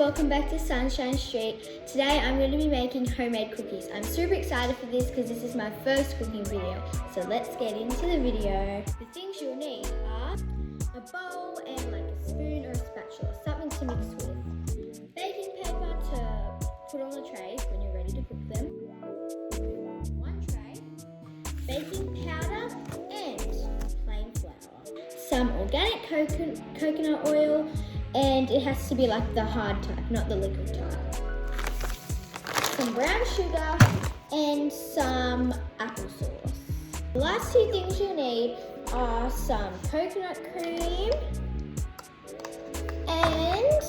welcome back to Sunshine Street. Today I'm going to be making homemade cookies. I'm super excited for this because this is my first cooking video. So let's get into the video. The things you'll need are a bowl and like a spoon or a spatula, something to mix with. Baking paper to put on the trays when you're ready to cook them. One tray. Baking powder and plain flour. Some organic coconut oil. And it has to be like the hard type, not the liquid type. Some brown sugar and some applesauce. The last two things you'll need are some coconut cream and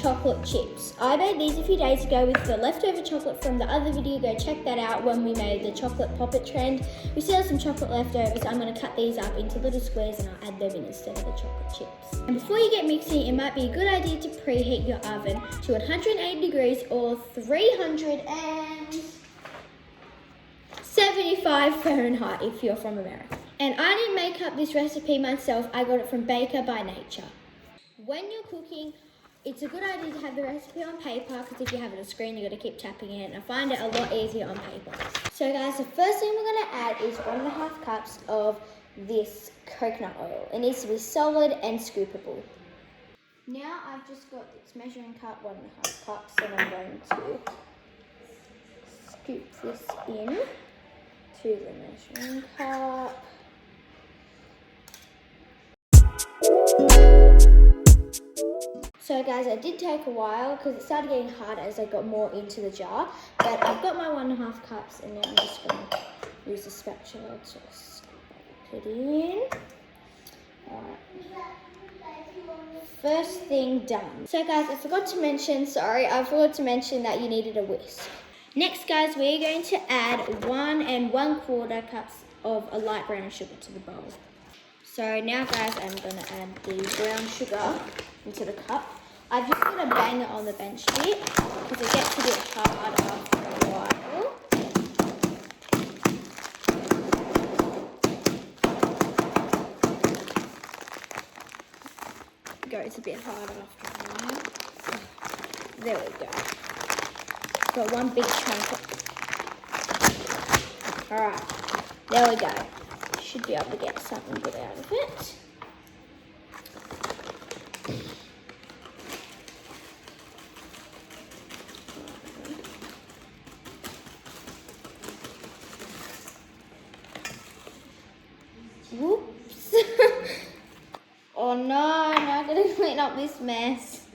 chocolate chips. I made these a few days ago with the leftover chocolate from the other video. Go check that out when we made the chocolate poppet trend. We still have some chocolate leftovers. I'm going to cut these up into little squares and I'll add them in instead of the chocolate chips. And before you get mixing, it might be a good idea to preheat your oven to 180 degrees or 375 Fahrenheit if you're from America. And I didn't make up this recipe myself. I got it from Baker by Nature. When you're cooking, it's a good idea to have the recipe on paper because if you have it on screen, you've got to keep tapping it, and I find it a lot easier on paper. So guys, the first thing we're going to add is 1.5 cups of this coconut oil. It needs to be solid and scoopable. Now I've just got this measuring cup, 1.5 cups, and I'm going to scoop this in to the measuring cup. So guys, it did take a while because it started getting hard as I got more into the jar. But I've got my 1.5 cups and now I'm just going to use the spatula to scoop it in. Alright. First thing done. So guys, I forgot to mention that you needed a whisk. Next guys, we're going to add 1 1/4 cups of a light brown sugar to the bowl. So now guys, I'm going to add the brown sugar into the cup. I've just got to bang it on the bench a bit because it gets a bit hard after a while. It goes a bit hard after a while. There we go. Got one big chunk. Alright, there we go. Should be able to get something good out of it. Whoops. Oh no, now I'm gonna clean up this mess.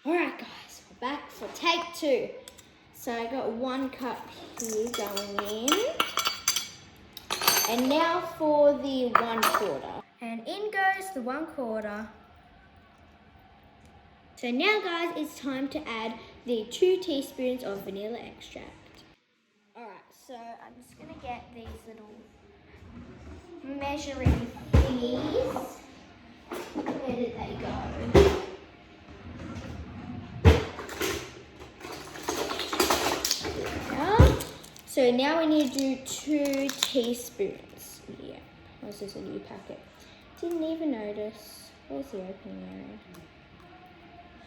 Alright guys, we're back for take 2. So I got 1 cup here going in. And now for the 1/4. And in goes the 1/4. So now guys, it's time to add the 2 teaspoons of vanilla extract. Alright, so I'm just going to get these little measuring thingies. Where did they go? So now we need to do 2 teaspoons. Yeah, this is a new packet. Didn't even notice. Where's the opening area?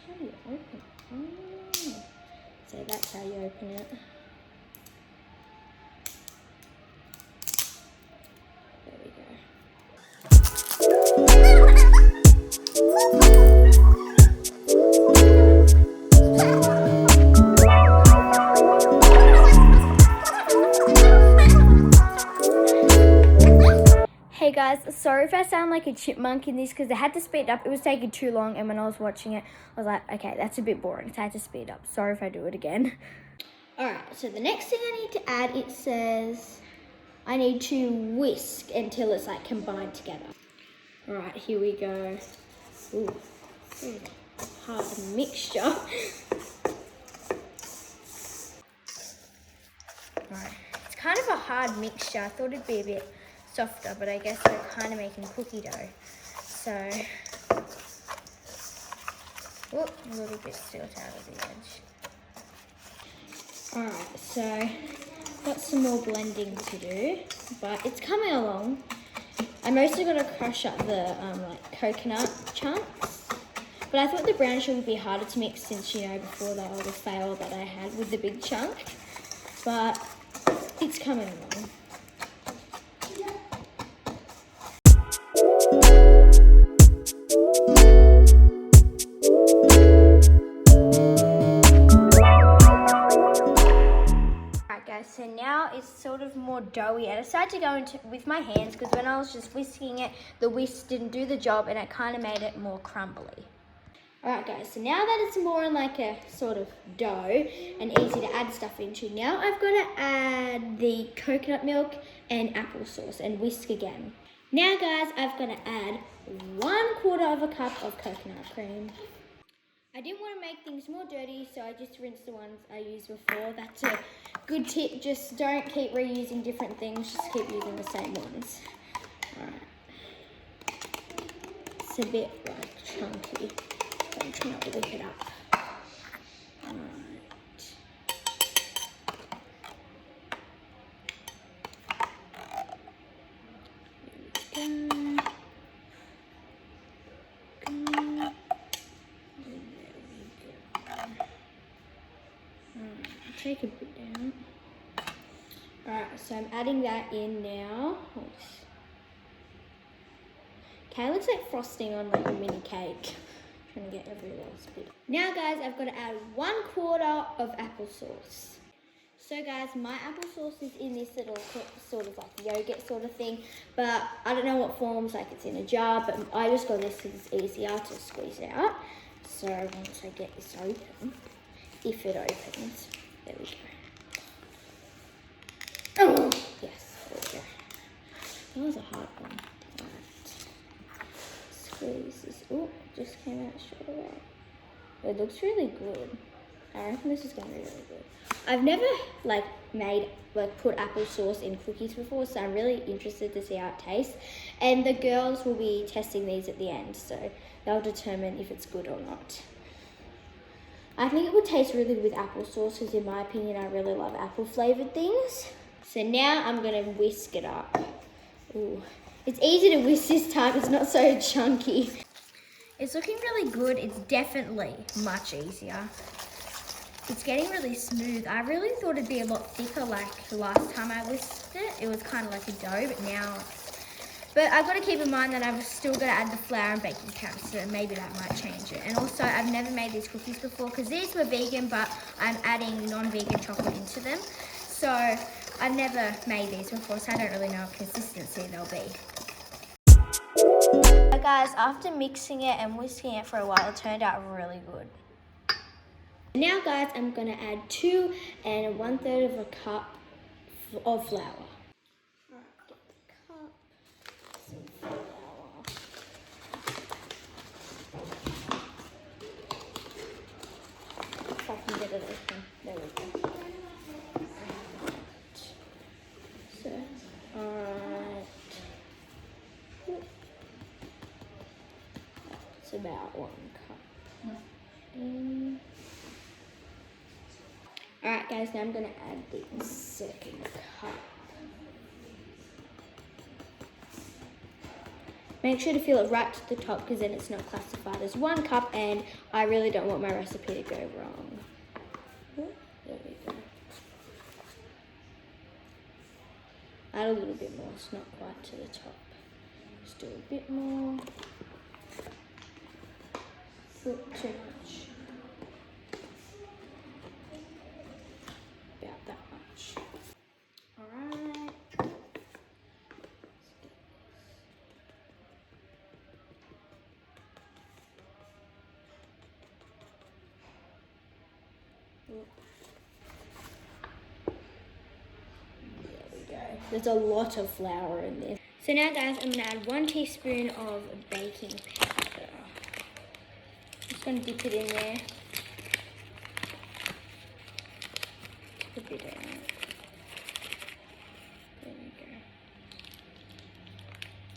How do you open it? Oh. So that's how you open it. There we go. Hey guys, sorry if I sound like a chipmunk in this because I had to speed up. It was taking too long and when I was watching it, I was like, okay, that's a bit boring. So I had to speed up. Sorry if I do it again. Alright, so the next thing I need to add, it says I need to whisk until it's like combined together. Alright, here we go. Ooh. hard mixture. Right. It's kind of a hard mixture. I thought it'd be a bit softer, but I guess we're kind of making cookie dough. So, whoop, a little bit still out of the edge. Alright, so got some more blending to do, but it's coming along. I mostly got to crush up the like coconut chunks, but I thought the brown sugar would be harder to mix since, you know, before that little fail that I had with the big chunk, but it's coming along. So now it's sort of more doughy. I decided to go into with my hands because when I was just whisking it, the whisk didn't do the job and it kind of made it more crumbly. Alright guys, so now that it's more like a sort of dough and easy to add stuff into, now I've got to add the coconut milk and applesauce and whisk again. Now guys, I've got to add 1/4 cup of coconut cream. I didn't want to make things more dirty, so I just rinsed the ones I used before. That's a good tip. Just don't keep reusing different things. Just keep using the same ones. Alright. It's a bit like chunky. So I'm trying not to whip it up. Alright. There we go. Take a bit down. Alright, so I'm adding that in now. Okay, it looks like frosting on like a mini cake. Trying to get every last bit. Now guys, I've got to add 1/4 of applesauce. So guys, my applesauce is in this little sort of like yogurt sort of thing, but I don't know what forms, like it's in a jar, but I just got this because it's easier to squeeze out. So once I get this open, if it opens, there we go. Oh, yes, there we go. That was a hard one. Right. Squeeze this. Oh, just came out short of that. It looks really good. I reckon this is going to be really good. I've never put applesauce in cookies before, so I'm really interested to see how it tastes. And the girls will be testing these at the end, so they'll determine if it's good or not. I think it would taste really good with applesauce because in my opinion I really love apple flavoured things. So now I'm going to whisk it up. Ooh. It's easy to whisk this time, it's not so chunky. It's looking really good, it's definitely much easier. It's getting really smooth. I really thought it'd be a lot thicker like last time I whisked it. It was kind of like a dough, but now But I've got to keep in mind that I've still got to add the flour and baking powder, so maybe that might change it. And also, I've never made these cookies before because these were vegan, but I'm adding non-vegan chocolate into them. So I've never made these before, so I don't really know what consistency they'll be. So guys, after mixing it and whisking it for a while, it turned out really good. Now guys, I'm going to add 2 1/3 cup of flour. If I can get it open. There we go. So, alright. That's about 1 cup. Alright guys, now I'm going to add the 2nd cup. Make sure to fill it right to the top because then it's not classified as 1 cup and I really don't want my recipe to go wrong. Oh, there we go. Add a little bit more, it's not quite to the top. Just do a bit more. Not too much. About that much. Alright. There we go. There's a lot of flour in this. So now guys, I'm going to add 1 teaspoon of baking powder. Just gonna dip it in there. Dip a bit out. There we go.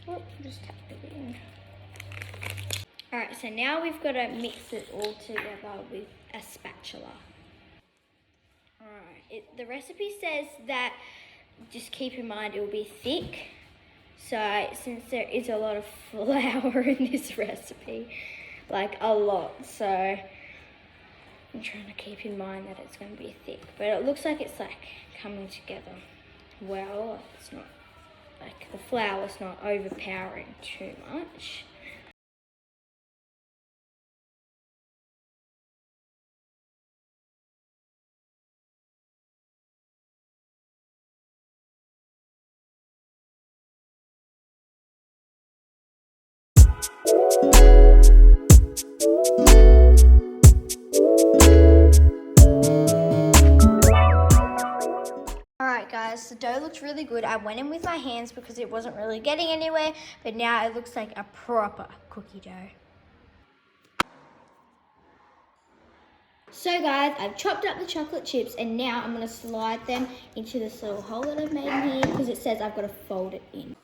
Oh, just tap it in. Alright, so now we've got to mix it all together with a spatula. Alright, the recipe says that, just keep in mind it will be thick. So since there is a lot of flour in this recipe, like a lot, so I'm trying to keep in mind that it's going to be thick. But it looks like it's like coming together well. Like it's not, like the flour's not overpowering too much. Alright guys, the dough looks really good. I went in with my hands because it wasn't really getting anywhere, but now it looks like a proper cookie dough. So guys, I've chopped up the chocolate chips and now I'm going to slide them into this little hole that I've made in here because it says I've got to fold it in.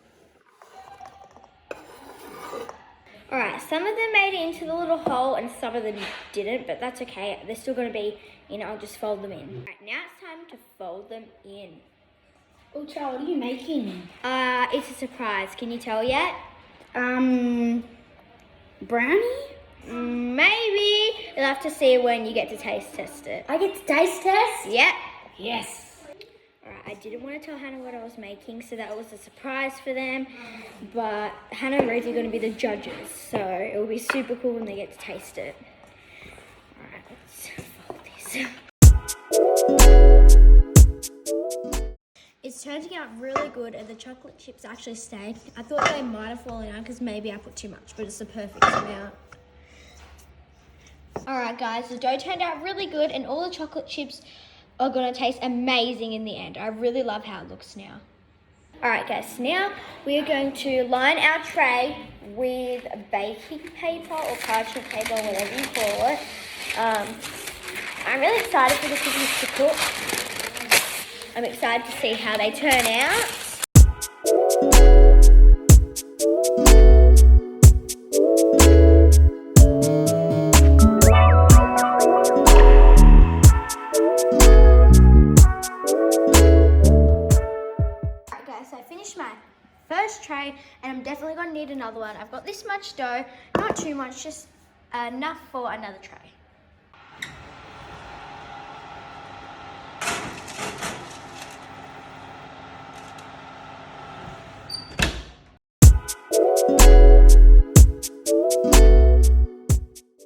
Alright, some of them made it into the little hole and some of them didn't, but that's okay. They're still going to be, I'll just fold them in. Alright, now it's time to fold them in. Oh, child, what are you making? It's a surprise. Can you tell yet? Brownie? Maybe. You'll have to see when you get to taste test it. I get to taste test? Yep. Yes. Alright, I didn't want to tell Hannah what I was making, so that was a surprise for them. But Hannah and Rosie are going to be the judges, so it will be super cool when they get to taste it. Alright, let's fold this. It's turning out really good and the chocolate chips actually stayed. I thought they might have fallen out because maybe I put too much, but it's the perfect amount. Alright guys, the dough turned out really good and all the chocolate chips are going to taste amazing in the end. I really love how it looks now. Alright guys, now we are going to line our tray with baking paper or parchment paper, whatever you call it. I'm really excited for the cookies to cook. I'm excited to see how they turn out. Alright guys, so I finished my first tray and I'm definitely going to need another one. I've got this much dough, not too much, just enough for another tray.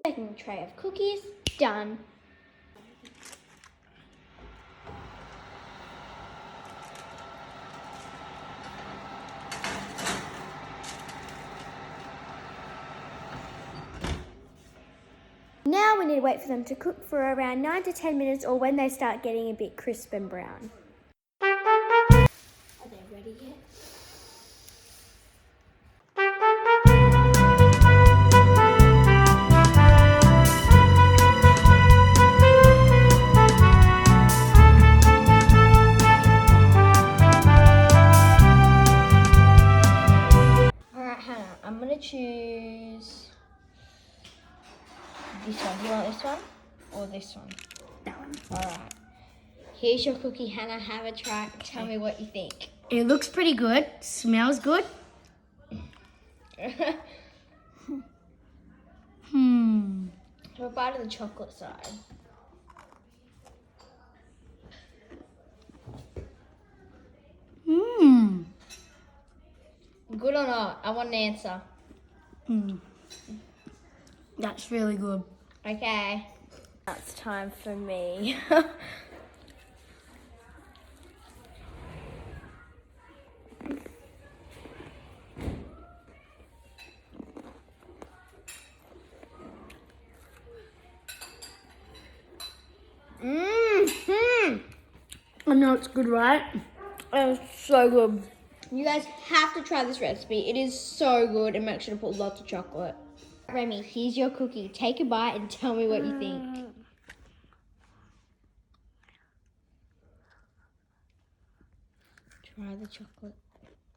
Second tray of cookies, done. Now we need to wait for them to cook for around 9 to 10 minutes or when they start getting a bit crisp and brown. Are they ready yet? Alright Hannah, I'm going to choose this one. Do you want this one or this one? That one. Alright. Here's your cookie, Hannah. Have a try. Tell me what you think. It looks pretty good. Smells good. Have a bite of the chocolate side. Good or not? I want an answer. That's really good. Okay. That's time for me. I know it's good, right? It's so good. You guys have to try this recipe. It is so good and make sure to put lots of chocolate. Remy, here's your cookie. Take a bite and tell me what you think. Try the chocolate.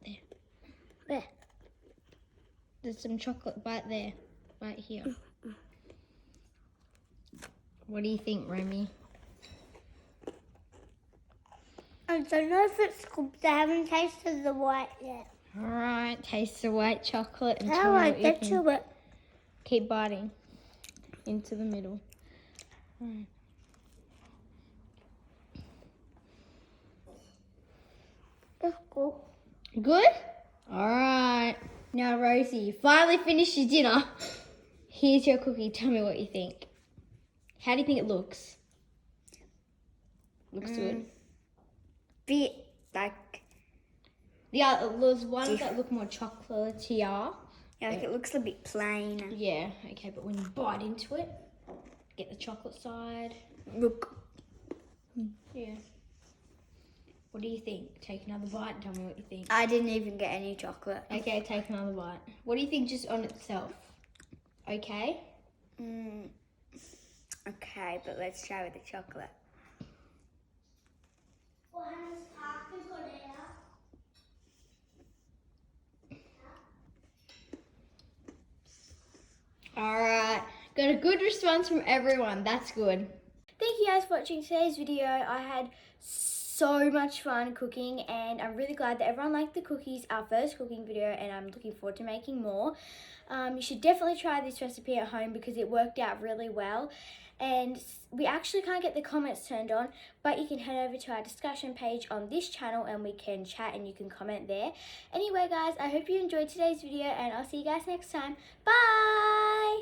There. There. There's some chocolate right there. Right here. What do you think, Remy? I don't know if it's good. I haven't tasted the white yet. Alright, taste the white chocolate and How tell do me I what you get think. to it? Keep biting into the middle. Right. It's good. Good? Alright. Now, Rosie, you finally finished your dinner. Here's your cookie. Tell me what you think. How do you think it looks? Looks good. Bit like, Yeah, there's ones that look more chocolatier. yeah, like it looks a bit plain. Yeah, okay, but when you bite into it, get the chocolate side. Look. Yeah. What do you think? Take another bite and tell me what you think. I didn't even get any chocolate. Okay, take another bite. What do you think just on itself? Okay? Okay, but let's try with the chocolate. Alright, got a good response from everyone. That's good. Thank you guys for watching today's video. I had so much fun cooking and I'm really glad that everyone liked the cookies, our first cooking video, and I'm looking forward to making more. You should definitely try this recipe at home because it worked out really well. And we actually can't get the comments turned on, but you can head over to our discussion page on this channel and we can chat and you can comment there. Anyway guys, I hope you enjoyed today's video and I'll see you guys next time. Bye!